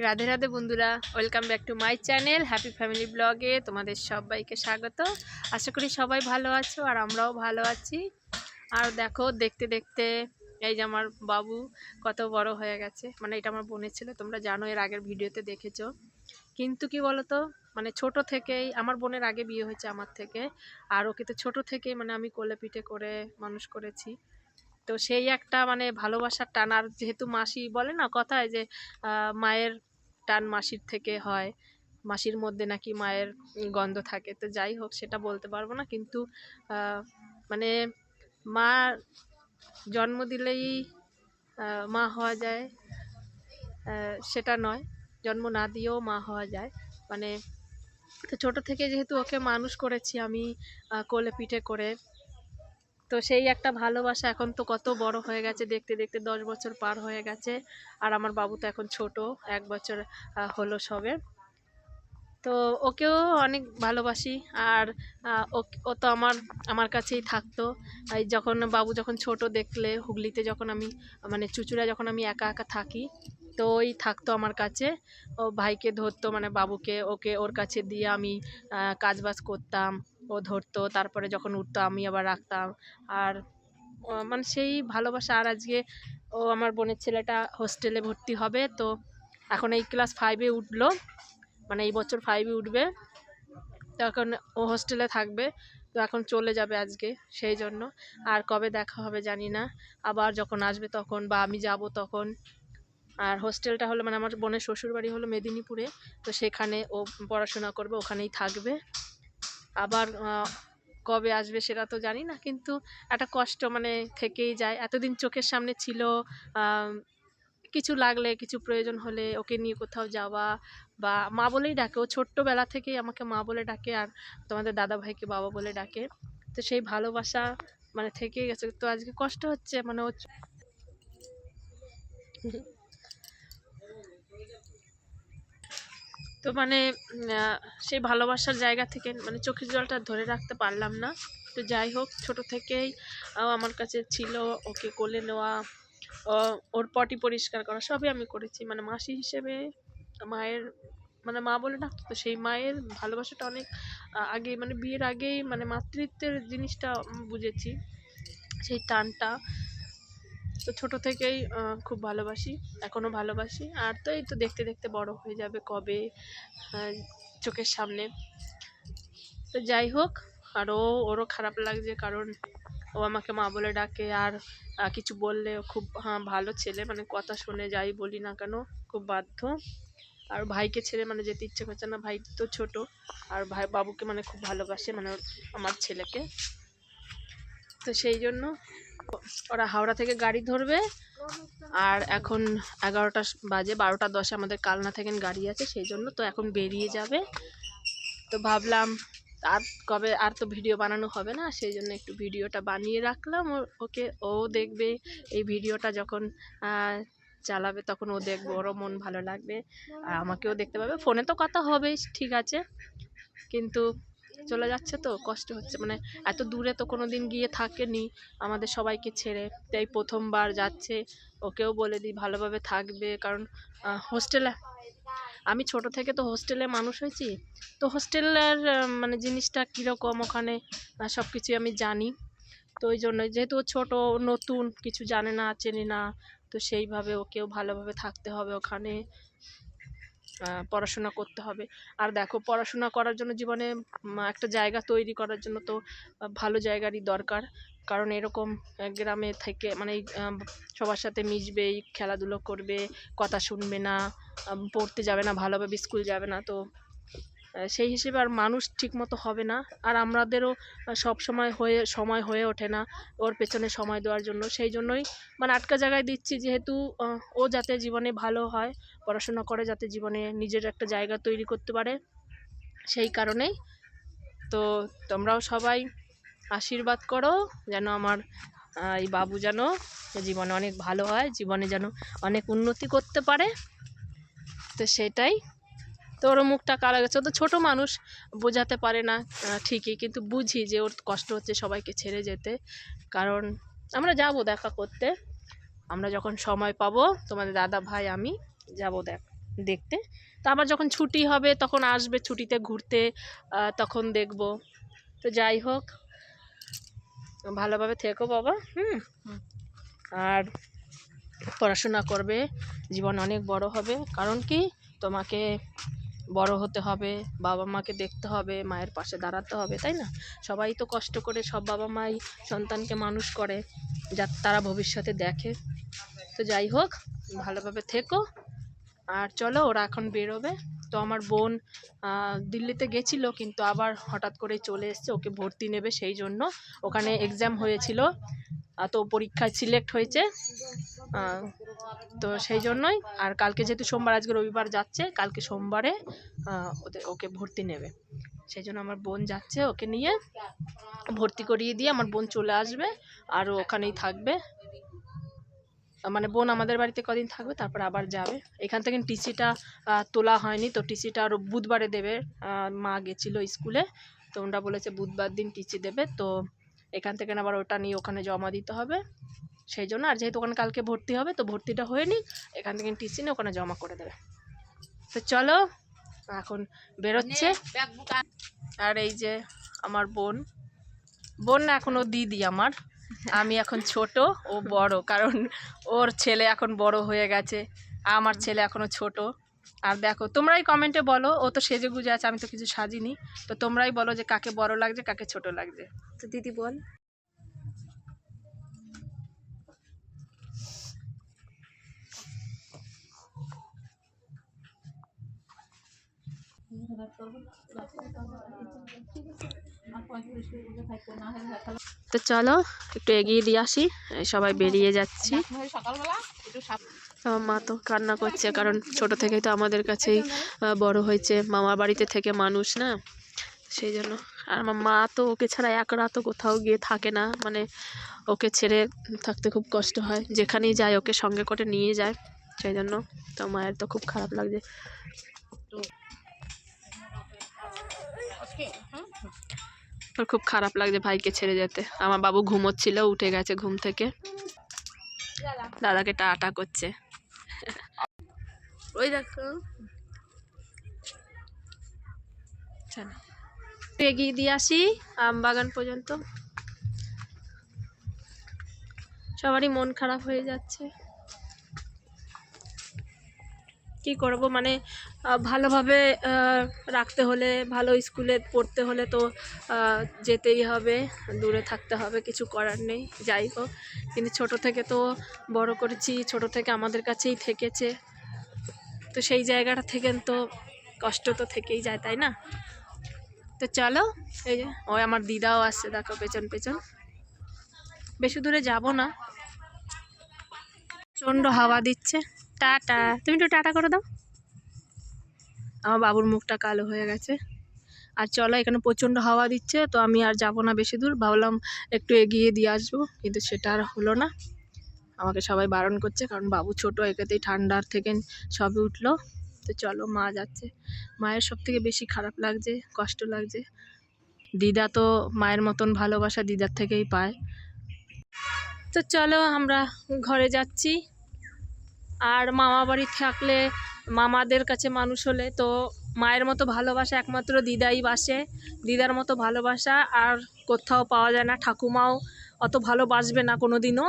রাধে রাধে বন্ধুরা, welcome back to my channel happy family ব্লগে তোমাদের সবাইকে স্বাগত। আশা করি সবাই ভালো আছো আর আমরাও ভালো আছি। আর দেখো দেখতে দেখতে এই যে আমার বাবু কত বড় হয়ে গেছে। মানে এটা আমার বোনের ছিল, তোমরা জানো, এর আগের ভিডিওতে দেখেছো। কিন্তু কি বলতো, মানে ছোট থেকেই আমার বোনের আগে বিয়ে হয়েছে আমার থেকে, আর ওকে তো ছোট থেকেই মানে আমি কোলে পিঠে করে মানুষ করেছি। তো সেই একটা মানে ভালোবাসার টান। আর যেহেতু মাসি বলে না কথায় যে মায়ের টান মাসির থেকে হয়, মাসির মধ্যে নাকি মায়ের গন্ধ থাকে। তো যাই হোক, সেটা বলতে পারবো না, কিন্তু মানে মা জন্ম দিলেই মা হওয়া যায় সেটা নয়, জন্ম না দিয়েও মা হওয়া যায়। মানে তো ছোট থেকে যেহেতু ওকে মানুষ করেছি আমি কোলে পিঠে করে, তো সেই একটা ভালোবাসা এখন তো কত বড় হয়ে গেছে, দেখতে দেখতে 10 বছর পার হয়ে গেছে। আর আমার বাবু তো এখন ছোট, 1 বছর হলো সবে। তো ওকেও অনেক ভালোবাসি। আর ও তো আমার কাছেই থাকতো। এই যখন বাবু যখন ছোট, দেখলে হুগলিতে যখন আমি মানে চুচুড়া যখন আমি একা একা থাকি, তো ওই থাকতো আমার কাছে। ও ভাইকে ধরতো, মানে বাবুকে ওকে ওর কাছে দিয়ে আমি কাজবাজ করতাম, ও ধরতো, তারপরে যখন উঠতো আমি আবার রাখতাম। আর মানে সেই ভালোবাসা। আর আজকে ও আমার বোনের ছেলেটা হোস্টেলে ভর্তি হবে, তো এখন এই ক্লাস 5-এ উঠলো, মানে এই বছর 5-এ উঠবে। তো এখন ও হোস্টেলে থাকবে, তো এখন চলে যাবে আজকে, সেই জন্য। আর কবে দেখা হবে জানি না, আবার যখন আসবে তখন বা আমি যাব তখন। আর হোস্টেলটা হলো মানে আমার বোনের শ্বশুরবাড়ি হলো মেদিনীপুরে, তো সেখানে ও পড়াশোনা করবে, ওখানেই থাকবে। আবার কবে আসবে সেটা তো জানি না, কিন্তু একটা কষ্ট মানে থেকেই যায়। এতদিন চোখের সামনে ছিল, কিছু লাগলে, কিছু প্রয়োজন হলে ওকে নিয়ে কোথাও যাওয়া, বা মা বলেই ডাকে। ও ছোট্টবেলা থেকেই আমাকে মা বলে ডাকে, আর তোমাদের দাদা ভাইকে বাবা বলে ডাকে। তো সেই ভালোবাসা মানে থেকেই গেছে। তো আজকে কষ্ট হচ্ছে, মানে ও তো মানে সেই ভালোবাসার জায়গা থেকে মানে চোখের জলটা ধরে রাখতে পারলাম না। তো যাই হোক, ছোট থেকেই আমার কাছে ছিল, ওকে কোলে নেওয়া, ওর পটি পরিষ্কার করা সবই আমি করেছি। মানে মাসি হিসেবে মায়ের মানে মা বলে ডাকতো, তো সেই মায়ের ভালোবাসাটা অনেক আগে, মানে বিয়ের আগেই মানে মাতৃত্বের জিনিসটা বুঝেছি, সেই টানটা। তো ছোট থেকেই খুব ভালোবাসি, এখনও ভালোবাসি। আর তো এই তো দেখতে দেখতে বড় হয়ে যাবে কবে, চোখের সামনে। তো যাই হোক, আর ওরও খারাপ লাগছে, কারণ ও আমাকে মা বলে ডাকে। আর কিছু বললে খুব ভালো ছেলে, মানে কথা শুনে, যাই বলি না কেন খুব বাধ্য। আর ভাইকে ছেড়ে মানে যেতে ইচ্ছে করছে না, ভাই তো ছোট। আর ভাই বাবুকে মানে খুব ভালোবাসে, মানে আমার ছেলেকে। তো সেই জন্য ওরা হাওড়া থেকে গাড়ি ধরবে। আর এখন 11টা বাজে, 12টা 10 আমাদের কালনা থেকে গাড়ি আছে, সেই জন্য তো এখন বেরিয়ে যাবে। তো ভাবলাম আর কবে, আর তো ভিডিও বানানো হবে না, সেই জন্য একটু ভিডিওটা বানিয়ে রাখলাম। ওকে, ও দেখবে এই ভিডিওটা যখন চালাবে, তখন ও দেখবে, ওরও মন ভালো লাগবে, আর আমাকেও দেখতে পাবে। ফোনে তো কথা হবেই, ঠিক আছে, কিন্তু চলে যাচ্ছে তো কষ্ট হচ্ছে। মানে এত দূরে তো কোনো দিন গিয়ে থাকেনি আমাদের সবাইকে ছেড়ে, তাই প্রথমবার যাচ্ছে। ওকেও বলে দিই ভালোভাবে থাকবে, কারণ হোস্টেলে আমি ছোট থেকে তো হোস্টেলে মানুষ হয়েছি। তো হোস্টেলের মানে জিনিসটা কীরকম, ওখানে সব কিছুই আমি জানি। তো ওই জন্য, যেহেতু ও ছোটো, নতুন, কিছু জানে না, চেনে না, তো সেইভাবে ওকেও ভালোভাবে থাকতে হবে ওখানে, পড়াশোনা করতে হবে। আর দেখো, পড়াশোনা করার জন্য জীবনে একটা জায়গা তৈরি করার জন্য তো ভালো জায়গারই দরকার। কারণ এরকম গ্রামে থেকে মানে সবার সাথে মিশবে, খেলাধুলো করবে, কথা শুনবে না, পড়তে যাবে না, ভালোভাবে স্কুল যাবে না, তো সেই হিসেবে আর মানুষ ঠিক মতো হবে না। আর আমাদেরও সব সময় হয়ে ওঠে না ওর পেছনে সময় দেওয়ার জন্য। সেই জন্যই মানে আটকা জায়গায় দিচ্ছি, যেহেতু ও যাতে জীবনে ভালো হয়, পড়াশোনা করে, যাতে জীবনে নিজের একটা জায়গা তৈরি করতে পারে, সেই কারণেই। তো তোমরাও সবাই আশীর্বাদ করো যেন আমার এই বাবু যেন জীবনে অনেক ভালো হয়, জীবনে যেন অনেক উন্নতি করতে পারে। তো সেটাই। তো ওর মুখটা কালো গেছে, ও তো ছোটো মানুষ, বোঝাতে পারে না ঠিকই, কিন্তু বুঝি যে ওর কষ্ট হচ্ছে সবাইকে ছেড়ে যেতে। কারণ আমরা যাব দেখা করতে, আমরা যখন সময় পাবো, তোমাদের দাদা ভাই আমি যাব দেখতে। তো আবার যখন ছুটি হবে তখন আসবে ছুটিতে ঘুরতে, তখন দেখব। তো যাই হোক, ভালোভাবে থেকো বাবা। আর পড়াশোনা করবে, জীবন অনেক বড় হবে। কারণ কি, তোমাকে বড় হতে হবে, বাবা মাকে দেখতে হবে, মায়ের পাশে দাঁড়াতে হবে, তাই না? সবাই তো কষ্ট করে, সব বাবা মাই সন্তানকে মানুষ করে যা তারা ভবিষ্যতে দেখে। তো যাই হোক, ভালোভাবে থেকো। আর চলো, ওরা এখন বেরোবে। তো আমার বোন দিল্লিতে গেছিলো, কিন্তু আবার হঠাৎ করে চলে এসছে, ওকে ভর্তি নেবে, সেই জন্য ওখানে এক্সাম হয়েছিল, তো পরীক্ষায় সিলেক্ট হয়েছে। তো সেই জন্যই। আর কালকে যেহেতু সোমবার, আজকে রবিবার যাচ্ছে, কালকে সোমবারে ওকে ভর্তি নেবে, সেই জন্য আমার বোন যাচ্ছে, ওকে নিয়ে ভর্তি করিয়ে দিয়ে আমার বোন চলে আসবে, আর ওখানেই থাকবে। মানে বোন আমাদের বাড়িতে কদিন থাকবে, তারপর আবার যাবে। এখান থেকে টিসিটা তোলা হয়নি, তো টিসিটা আরও বুধবারে দেবে। মা গেছিলো স্কুলে, তো ওরা বলেছে বুধবার দিন টিসি দেবে। তো এখান থেকে আবার ওটা নিয়ে ওখানে জমা দিতে হবে, সেই জন্য। আর যেহেতু ওখানে কালকে ভর্তি হবে, তো ভর্তিটা হয়ে নি, এখান থেকে টিসি নিয়ে ওখানে জমা করে দেবে। তো চলো, এখন বেরোচ্ছে। আর এই যে আমার বোন, বোন না, এখন ও দিদি আমার। আমি এখন ছোট, ও বড়, কারণ ওর ছেলে এখন বড় হয়ে গেছে, আমার ছেলে এখনো ছোট। আর দেখো, তোমরাই কমেন্টে বলো, ও তো সেজে গুজে আছে, আমি তো কিছু সাজিনি। তো তোমরাই বলো যে কাকে বড় লাগছে, কাকে ছোট লাগছে। তো দিদি বল। তো চলো একটু এগিয়ে দিয়ে আসি, সবাই বেরিয়ে যাচ্ছি। মা তো কান্না করছে, কারণ ছোট থেকেই তো আমাদের কাছেই বড় হয়েছে, মামার বাড়িতে থেকে মানুষ না, সেই জন্য। আর আমার মা তো ওকে ছাড়া এক রাতও কোথাও গিয়ে থাকে না, মানে ওকে ছেড়ে থাকতে খুব কষ্ট হয়, যেখানেই যায় ওকে সঙ্গে করে নিয়ে যায়, সেই জন্য। তো মায়ের তো খুব খারাপ লাগছে। ওর খুব খারাপ লাগছে ভাইকে ছেড়ে যেতে। আমার বাবু ঘুমোচ্ছিল, উঠে গেছে ঘুম থেকে, দাদাকে টাটা করছে। ওই দেখো, এগিয়ে দিয়ে আসি আম বাগান পর্যন্ত। সবারই মন খারাপ হয়ে যাচ্ছে, কি করব, মানে ভালোভাবে রাখতে হলে, ভালো স্কুলে পড়তে হলে তো যেতেই হবে, দূরে থাকতে হবে, কিছু করার নেই। যাই হোক, কিন্তু ছোট থেকে তো বড় করেছি, ছোট থেকে আমাদের কাছেই থেকেছে, তো সেই জায়গাটা থেকে তো কষ্ট তো থেকেই যায়, তাই না? তো চলো, এই যে ওই আমার দিদাও আসছে, দেখো পেছন পেছন। বেশি দূরে যাব না, প্রচণ্ড হাওয়া দিচ্ছে। টাটা, তুমি একটু টাটা করে দাও। আমার বাবুর মুখটা কালো হয়ে গেছে। আর চলো, এখানে প্রচণ্ড হাওয়া দিচ্ছে, তো আমি আর যাব না বেশি দূর, ভাবলাম একটু এগিয়ে দিয়ে আসবো, কিন্তু সেটা আর হলো না। আমাকে সবাই বারণ করছে, কারণ বাবু ছোট, একেতেই ঠান্ডার থেকে সবে উঠলো। তো চলো, মা যাচ্ছে। মায়ের সব থেকে বেশি খারাপ লাগছে, কষ্ট লাগছে। দিদা তো মায়ের মতন ভালোবাসা দিদার থেকেই পায়। তো চলো, আমরা ঘরে যাচ্ছি। আর মামা বাড়ি থাকলে, মামাদের কাছে মানুষ হলে তো মায়ের মতো ভালোবাসা একমাত্র দিদাই বাসে। দিদার মতো ভালোবাসা আর কোথাও পাওয়া যায় না। ঠাকুমাও অত ভালোবাসবে না কোনো দিনও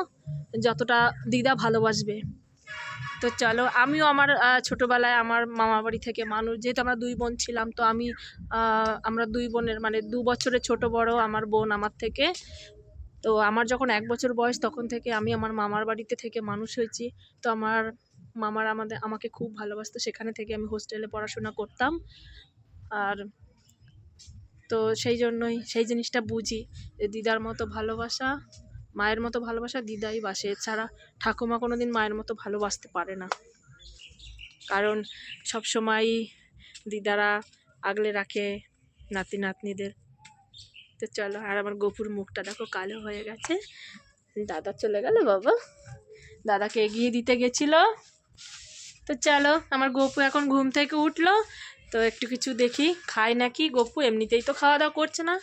যতটা দিদা ভালোবাসবে। তো চলো, আমিও আমার ছোটোবেলায় আমার মামা বাড়ি থেকে মানুষ, যেহেতু আমরা দুই বোন ছিলাম, তো আমরা দুই বোনের মানে 2 বছরের ছোট বড় আমার বোন আমার থেকে। তো আমার যখন 1 বছর বয়স, তখন থেকে আমি আমার মামার বাড়িতে থেকে মানুষ হয়েছি। তো আমার মামার আমাকে খুব ভালোবাসতো, সেখানে থেকে আমি হোস্টেলে পড়াশোনা করতাম। আর তো সেই জন্যই সেই জিনিসটা বুঝি, যে দিদার মতো ভালোবাসা, মায়ের মতো ভালোবাসা দিদাই বাসে, এছাড়া ঠাকুমা কোনো দিন মায়ের মতো ভালোবাসতে পারে না, কারণ সব সময় দিদারা আগলে রাখে নাতি নাতনিদের। তো চলো, আর আমার গপুর মুখটা দেখো কালো হয়ে গেছে। দাদা চলে গেল, বাবা দাদাকে এগিয়ে দিতে গেছিল। তো চলো, আমার গপু এখন ঘুম থেকে উঠলো, তো একটু কিছু দেখি খাই নাকি। গপু এমনিতেই তো খাওয়া দাওয়া করছে না,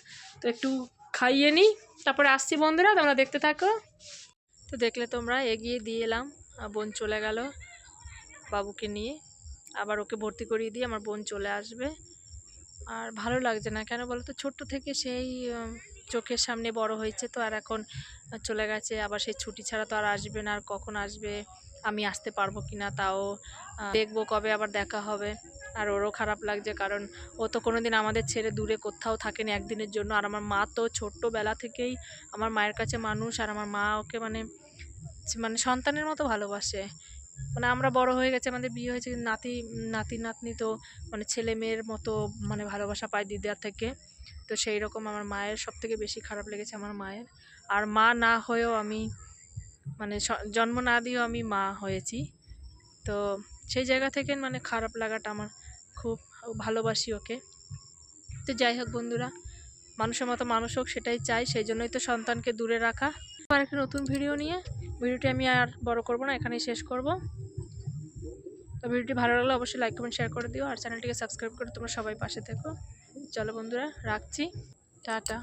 তো একটু খাইয়ে নিই, তারপরে আসছি। বন্ধুরা, তোমরা দেখতে থাকো। তো দেখলে তোমরা, এগিয়ে দিয়ে এলাম, বোন চলে গেল বাবুকে নিয়ে। আবার ওকে ভর্তি করিয়ে দিয়ে আমার বোন চলে আসবে। আর ভালো লাগছে না, কেন বলো তো, ছোট্ট থেকে সেই চোখের সামনে বড় হয়েছে, তো আর এখন চলে গেছে। আবার সেই ছুটি ছাড়া তো আর আসবে না, আর কখন আসবে, আমি আসতে পারবো কি না তাও দেখবো, কবে আবার দেখা হবে। আর ওরও খারাপ লাগছে, কারণ ও তো কোনোদিন আমাদের ছেড়ে দূরে কোথাও থাকেনি একদিনের জন্য। আর আমার মা তো ছোট্টবেলা থেকেই আমার মায়ের কাছে মানুষ, আর আমার মা ওকে মানে মানে সন্তানের মতো ভালোবাসে। মানে আমরা বড় হয়ে গেছে, আমাদের বিয়ে হয়েছে, কিন্তু নাতি নাতনি তো মানে ছেলে মেয়ের মতো মানে ভালোবাসা পায় দিদার থেকে। তো সেই রকম আমার মায়ের সব থেকে বেশি খারাপ লেগেছে আমার মায়ের। আর মা না হয়েও আমি মানে জন্ম না দিয়েও আমি মা হয়েছি, তো সেই জায়গা থেকে মানে খারাপ লাগাটা আমার খুব, ভালোবাসি ওকে। তো যাই হোক বন্ধুরা, মানুষের মতো মানুষ হোক সেটাই চাই, সেই জন্যই তো সন্তানকে দূরে রাখা। আবার একটা নতুন ভিডিও নিয়ে, ভিডিওটি আমি আর বড় করব না, এখানেই শেষ করব। তো ভিডিওটি ভালো লাগলে অবশ্যই লাইক কমেন্ট শেয়ার করে দিও, আর চ্যানেলটিকে সাবস্ক্রাইব করে তোমরা সবাই পাশে থেকো। চলো বন্ধুরা, রাখছি, টাটা।